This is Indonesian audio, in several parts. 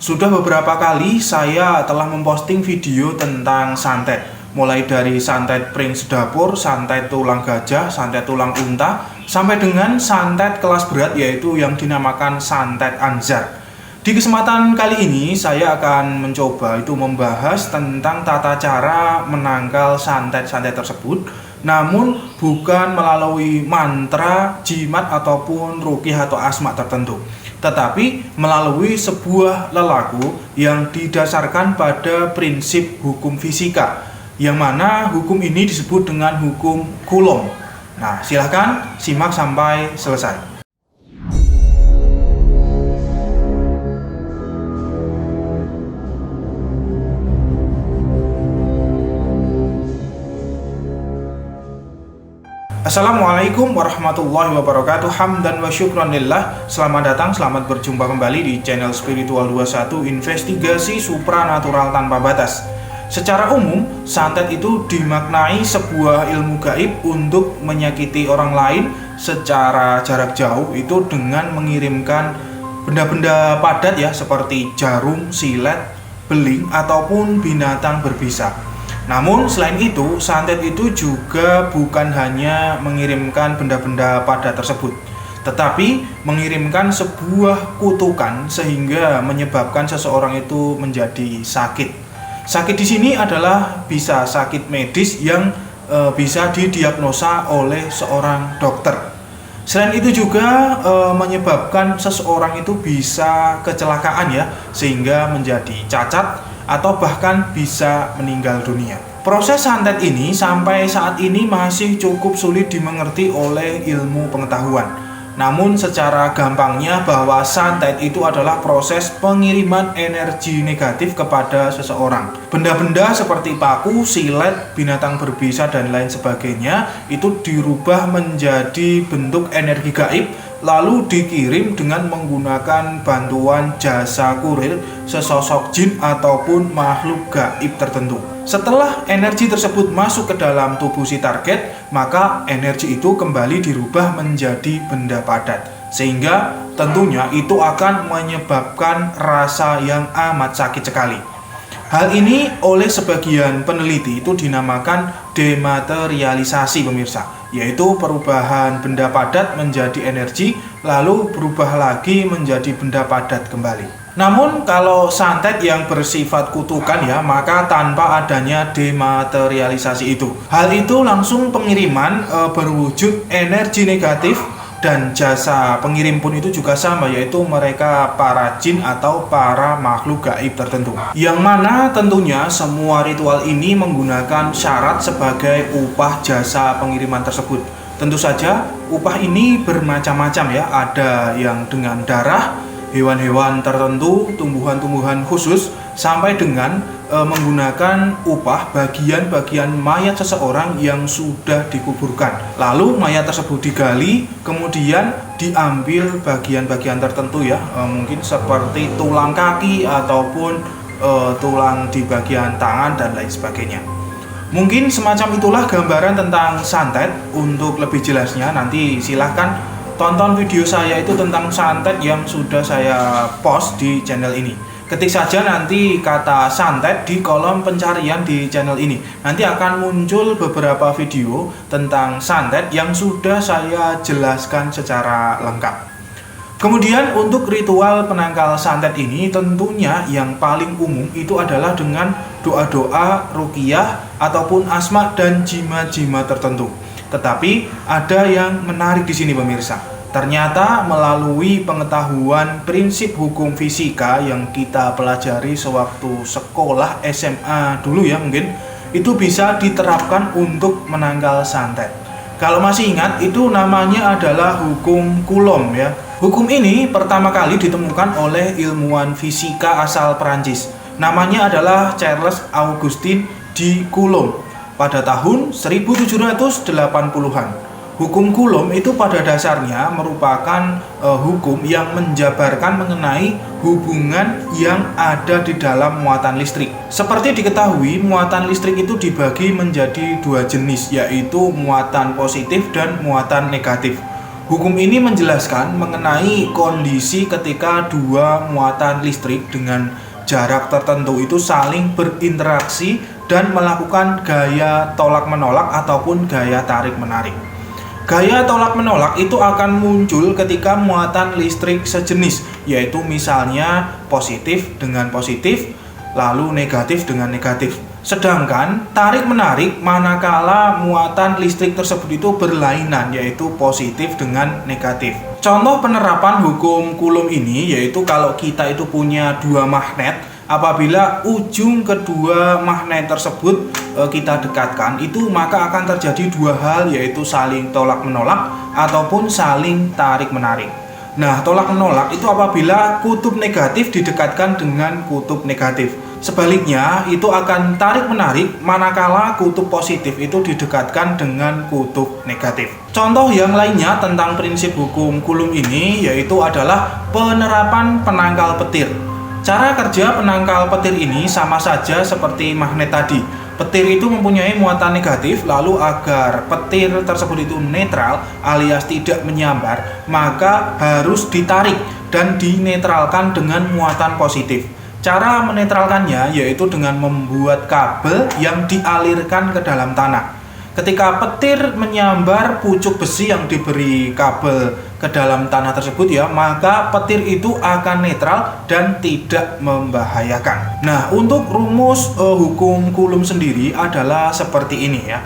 Sudah beberapa kali saya telah memposting video tentang santet, mulai dari santet Prince dapur, santet tulang gajah, santet tulang unta, sampai dengan santet kelas berat yaitu yang dinamakan santet Anzar. Di kesempatan kali ini saya akan mencoba membahas tentang tata cara menangkal santet-santet tersebut, namun bukan melalui mantra, jimat ataupun ruqyah atau asma tertentu, tetapi melalui sebuah lelaku yang didasarkan pada prinsip hukum fisika, yang mana hukum ini disebut dengan hukum Coulomb. Nah, silahkan simak sampai selesai. Assalamualaikum warahmatullahi wabarakatuh. Hamdan wa syukranillah. Selamat datang, selamat berjumpa kembali di channel Spiritual 21, investigasi supranatural tanpa batas. Secara umum, santet itu dimaknai sebuah ilmu gaib untuk menyakiti orang lain secara jarak jauh, itu dengan mengirimkan benda-benda padat ya, seperti jarum, silet, beling, ataupun binatang berbisa. Namun selain itu, santet itu juga bukan hanya mengirimkan benda-benda padat tersebut, tetapi mengirimkan sebuah kutukan sehingga menyebabkan seseorang itu menjadi sakit. Sakit di sini adalah bisa sakit medis yang bisa didiagnosa oleh seorang dokter. Selain itu juga menyebabkan seseorang itu bisa kecelakaan ya, sehingga menjadi cacat atau bahkan bisa meninggal dunia. Proses santet ini sampai saat ini masih cukup sulit dimengerti oleh ilmu pengetahuan. Namun secara gampangnya bahwa santet itu adalah proses pengiriman energi negatif kepada seseorang. Benda-benda seperti paku, silet, binatang berbisa dan lain sebagainya itu dirubah menjadi bentuk energi gaib, lalu dikirim dengan menggunakan bantuan jasa kurir sesosok jin ataupun makhluk gaib tertentu. Setelah energi tersebut masuk ke dalam tubuh si target, maka energi itu kembali dirubah menjadi benda padat, sehingga tentunya itu akan menyebabkan rasa yang amat sakit sekali. Hal ini oleh sebagian peneliti itu dinamakan dematerialisasi, pemirsa, yaitu perubahan benda padat menjadi energi lalu berubah lagi menjadi benda padat kembali. Namun kalau santet yang bersifat kutukan ya, maka tanpa adanya dematerialisasi itu, hal itu langsung pengiriman berwujud energi negatif, dan jasa pengirim pun itu juga sama, yaitu mereka para jin atau para makhluk gaib tertentu, yang mana tentunya semua ritual ini menggunakan syarat sebagai upah jasa pengiriman tersebut. Tentu saja upah ini bermacam-macam ya, ada yang dengan darah, hewan-hewan tertentu, tumbuhan-tumbuhan khusus, sampai dengan menggunakan upah bagian-bagian mayat seseorang yang sudah dikuburkan. Lalu mayat tersebut digali, kemudian diambil bagian-bagian tertentu ya, mungkin seperti tulang kaki ataupun tulang di bagian tangan dan lain sebagainya. Mungkin semacam itulah gambaran tentang santet. Untuk lebih jelasnya nanti silahkan tonton video saya itu tentang santet yang sudah saya post di channel ini. Ketik saja nanti kata santet di kolom pencarian di channel ini. Nanti akan muncul beberapa video tentang santet yang sudah saya jelaskan secara lengkap. Kemudian untuk ritual penangkal santet ini tentunya yang paling umum itu adalah dengan doa-doa, ruqyah ataupun asma dan jimat-jimat tertentu. Tetapi ada yang menarik di sini, pemirsa. Ternyata melalui pengetahuan prinsip hukum fisika yang kita pelajari sewaktu sekolah SMA dulu ya, mungkin itu bisa diterapkan untuk menangkal santet. Kalau masih ingat, itu namanya adalah hukum Coulomb ya. Hukum ini pertama kali ditemukan oleh ilmuwan fisika asal Perancis. Namanya adalah Charles Augustin de Coulomb pada tahun 1780-an. Hukum Coulomb itu pada dasarnya merupakan hukum yang menjabarkan mengenai hubungan yang ada di dalam muatan listrik. Seperti diketahui, muatan listrik itu dibagi menjadi dua jenis, yaitu muatan positif dan muatan negatif. Hukum ini menjelaskan mengenai kondisi ketika dua muatan listrik dengan jarak tertentu itu saling berinteraksi dan melakukan gaya tolak-menolak ataupun gaya tarik-menarik. Gaya tolak-menolak itu akan muncul ketika muatan listrik sejenis, yaitu misalnya positif dengan positif, lalu negatif dengan negatif. Sedangkan tarik-menarik manakala muatan listrik tersebut itu berlainan, yaitu positif dengan negatif. Contoh penerapan hukum Coulomb ini yaitu kalau kita itu punya dua magnet, apabila ujung kedua magnet tersebut kita dekatkan, itu maka akan terjadi dua hal, yaitu saling tolak-menolak ataupun saling tarik-menarik. Nah, tolak-menolak itu apabila kutub negatif didekatkan dengan kutub negatif. Sebaliknya, itu akan tarik-menarik manakala kutub positif itu didekatkan dengan kutub negatif. Contoh yang lainnya tentang prinsip hukum Coulomb ini yaitu adalah penerapan penangkal petir. Cara kerja penangkal petir ini sama saja seperti magnet tadi. Petir itu mempunyai muatan negatif, lalu agar petir tersebut itu netral alias tidak menyambar, maka harus ditarik dan dinetralkan dengan muatan positif. Cara menetralkannya yaitu dengan membuat kabel yang dialirkan ke dalam tanah. Ketika petir menyambar pucuk besi yang diberi kabel ke dalam tanah tersebut maka petir itu akan netral dan tidak membahayakan. Nah, untuk rumus hukum Coulomb sendiri adalah seperti ini ya.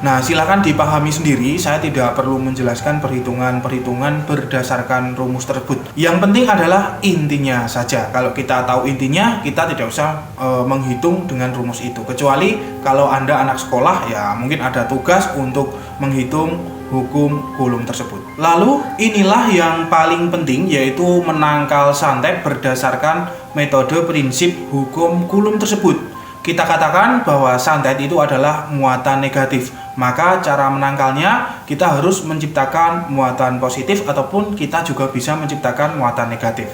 Nah, silakan dipahami sendiri, saya tidak perlu menjelaskan perhitungan-perhitungan berdasarkan rumus tersebut. Yang penting adalah intinya saja. Kalau kita tahu intinya, kita tidak usah menghitung dengan rumus itu. Kecuali kalau Anda anak sekolah, ya mungkin ada tugas untuk menghitung hukum Coulomb tersebut. Lalu, inilah yang paling penting, yaitu menangkal santet berdasarkan metode prinsip hukum Coulomb tersebut. Kita katakan bahwa santet itu adalah muatan negatif, maka cara menangkalnya kita harus menciptakan muatan positif ataupun kita juga bisa menciptakan muatan negatif.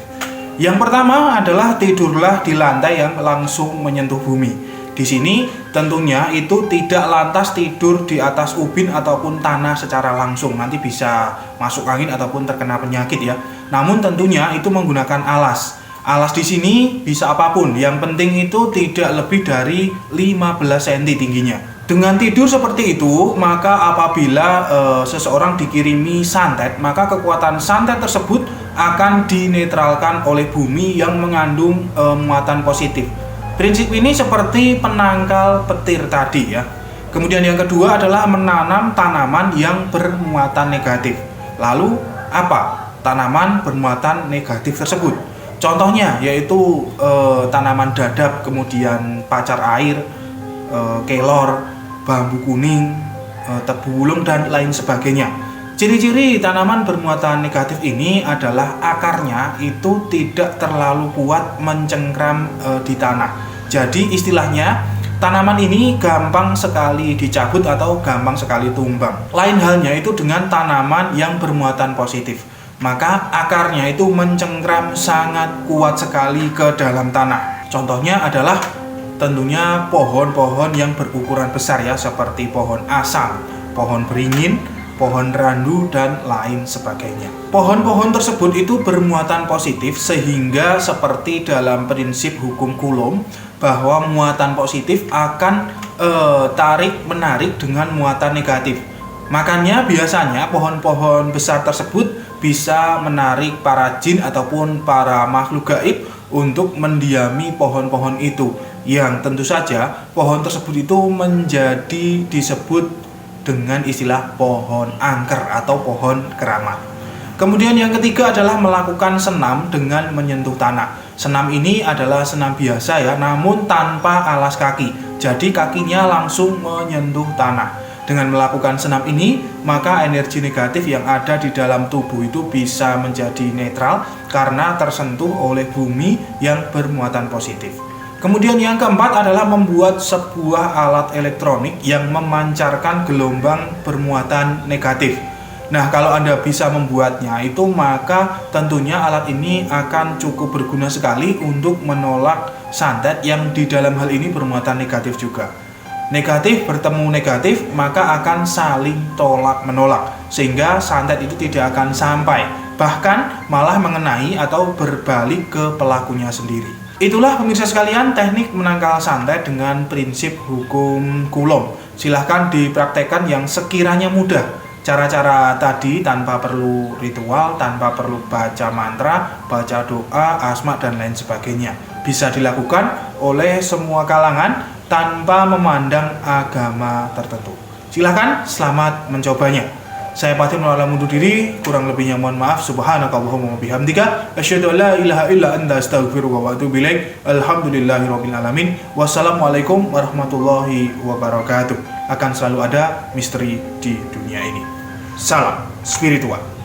Yang pertama adalah tidurlah di lantai yang langsung menyentuh bumi. Di sini tentunya itu tidak lantas tidur di atas ubin ataupun tanah secara langsung, nanti bisa masuk angin ataupun terkena penyakit ya. Namun tentunya itu menggunakan alas. Alas di sini bisa apapun, yang penting itu tidak lebih dari 15 cm tingginya. Dengan tidur seperti itu, maka apabila seseorang dikirimi santet, maka kekuatan santet tersebut akan dinetralkan oleh bumi yang mengandung muatan positif. Prinsip ini seperti penangkal petir tadi ya. Kemudian yang kedua adalah menanam tanaman yang bermuatan negatif. Lalu apa tanaman bermuatan negatif tersebut? Contohnya yaitu tanaman dadap, kemudian pacar air, kelor, bambu kuning, tebu ulung, dan lain sebagainya. Ciri-ciri tanaman bermuatan negatif ini adalah akarnya itu tidak terlalu kuat mencengkram di tanah. Jadi istilahnya tanaman ini gampang sekali dicabut atau gampang sekali tumbang. Lain halnya itu dengan tanaman yang bermuatan positif. Maka akarnya itu mencengkram sangat kuat sekali ke dalam tanah. Contohnya adalah tentunya pohon-pohon yang berukuran besar ya, seperti pohon asam, pohon beringin, pohon randu, dan lain sebagainya. Pohon-pohon tersebut itu bermuatan positif sehingga seperti dalam prinsip hukum Coulomb bahwa muatan positif akan tarik-menarik dengan muatan negatif. Makanya biasanya pohon-pohon besar tersebut bisa menarik para jin ataupun para makhluk gaib untuk mendiami pohon-pohon itu, yang tentu saja pohon tersebut itu menjadi disebut dengan istilah pohon angker atau pohon keramat. Kemudian yang ketiga adalah melakukan senam dengan menyentuh tanah. Senam ini adalah senam biasa ya, namun tanpa alas kaki. Jadi kakinya langsung menyentuh tanah. Dengan melakukan senam ini, maka energi negatif yang ada di dalam tubuh itu bisa menjadi netral karena tersentuh oleh bumi yang bermuatan positif. Kemudian yang keempat adalah membuat sebuah alat elektronik yang memancarkan gelombang bermuatan negatif. Nah, kalau Anda bisa membuatnya itu, maka tentunya alat ini akan cukup berguna sekali untuk menolak santet yang di dalam hal ini bermuatan negatif juga. Negatif bertemu negatif, maka akan saling tolak menolak, sehingga santet itu tidak akan sampai, bahkan malah mengenai atau berbalik ke pelakunya sendiri. Itulah pemirsa sekalian teknik menangkal santet dengan prinsip hukum kulom. Silahkan dipraktekkan yang sekiranya mudah. Cara-cara tadi tanpa perlu ritual, tanpa perlu baca mantra, baca doa, asma, dan lain sebagainya. Bisa dilakukan oleh semua kalangan tanpa memandang agama tertentu. Silahkan, selamat mencobanya. Saya Patih Mulala mundur diri, kurang lebihnya mohon maaf. Subhanakallahumma wa bihamdika, asyhadu an la ilaha illa anta, astaghfiruka wa atubu ilaik. Alhamdulillahirabbil alamin. Wassalamualaikum warahmatullahi wabarakatuh. Akan selalu ada misteri di dunia ini. Salam spiritual.